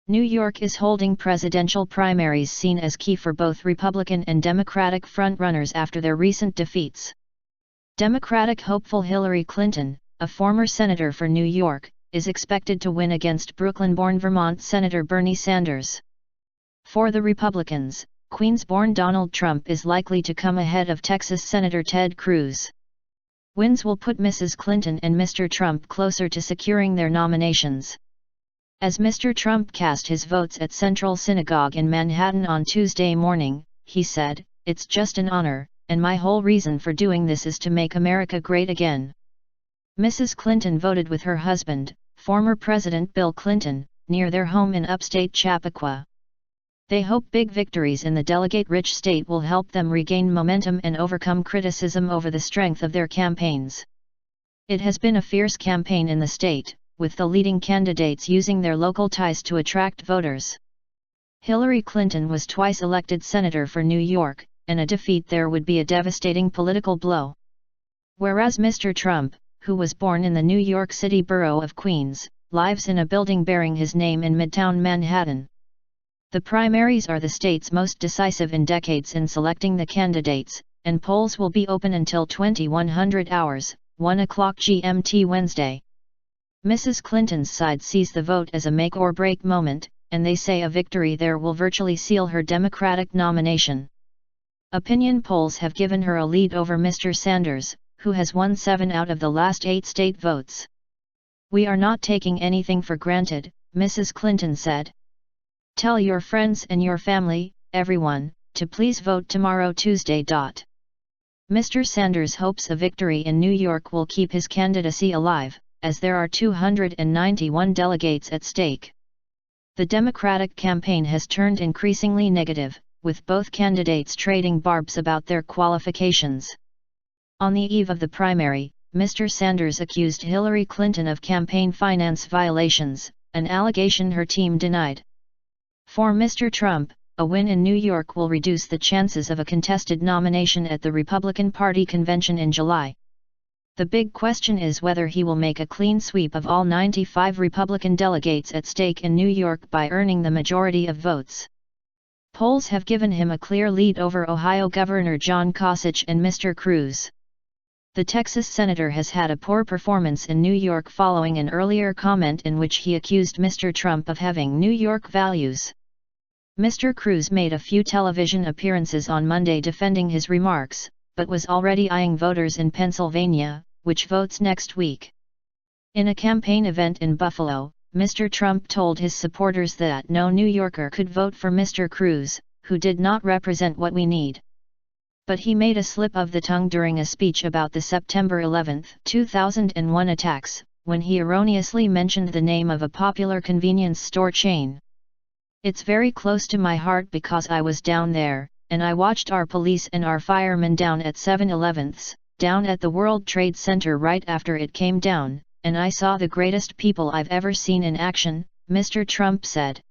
New York is holding presidential primaries seen as key for both Republican and Democratic frontrunners after their recent defeats. Democratic hopeful Hillary Clinton, a former senator for New York, is expected to win against Brooklyn-born Vermont Senator Bernie Sanders. For the Republicans, Queens-born Donald Trump is likely to come ahead of Texas Senator Ted Cruz. Wins will put Mrs. Clinton and Mr. Trump closer to securing their nominations. As Mr. Trump cast his votes at Central Synagogue in Manhattan on Tuesday morning, he said, "It's just an honor, and my whole reason for doing this is to make America great again." Mrs. Clinton voted with her husband, former President Bill Clinton, near their home in upstate Chappaqua. They hope big victories in the delegate-rich state will help them regain momentum and overcome criticism over the strength of their campaigns. It has been a fierce campaign in the state, with the leading candidates using their local ties to attract voters. Hillary Clinton was twice elected senator for New York, and a defeat there would be a devastating political blow. Whereas Mr. Trump, who was born in the New York City borough of Queens, lives in a building bearing his name in Midtown Manhattan. The primaries are the state's most decisive in decades in selecting the candidates, and polls will be open until 2100 hours, 1 o'clock GMT Wednesday. Mrs. Clinton's side sees the vote as a make-or-break moment, and they say a victory there will virtually seal her Democratic nomination. Opinion polls have given her a lead over Mr. Sanders, who has won 7 out of the last 8 state votes. "We are not taking anything for granted," Mrs. Clinton said. "Tell your friends and your family, everyone, to please vote tomorrow Tuesday. Mr. Sanders hopes a victory in New York will keep his candidacy alive, as there are 291 delegates at stake. The Democratic campaign has turned increasingly negative, with both candidates trading barbs about their qualifications. On the eve of the primary, Mr. Sanders accused Hillary Clinton of campaign finance violations, an allegation her team denied. For Mr. Trump, a win in New York will reduce the chances of a contested nomination at the Republican Party convention in July. The big question is whether he will make a clean sweep of all 95 Republican delegates at stake in New York by earning the majority of votes. Polls have given him a clear lead over Ohio Governor John Kasich and Mr. Cruz. The Texas senator has had a poor performance in New York following an earlier comment in which he accused Mr. Trump of having New York values. Mr. Cruz made a few television appearances on Monday defending his remarks, but was already eyeing voters in Pennsylvania, which votes next week. In a campaign event in Buffalo, Mr. Trump told his supporters that no New Yorker could vote for Mr. Cruz, who did not represent what we need. But he made a slip of the tongue during a speech about the September 11, 2001 attacks, when he erroneously mentioned the name of a popular convenience store chain. "It's very close to my heart because I was down there, and I watched our police and our firemen down at 7-Elevens, down at the World Trade Center right after it came down, and I saw the greatest people I've ever seen in action," Mr. Trump said.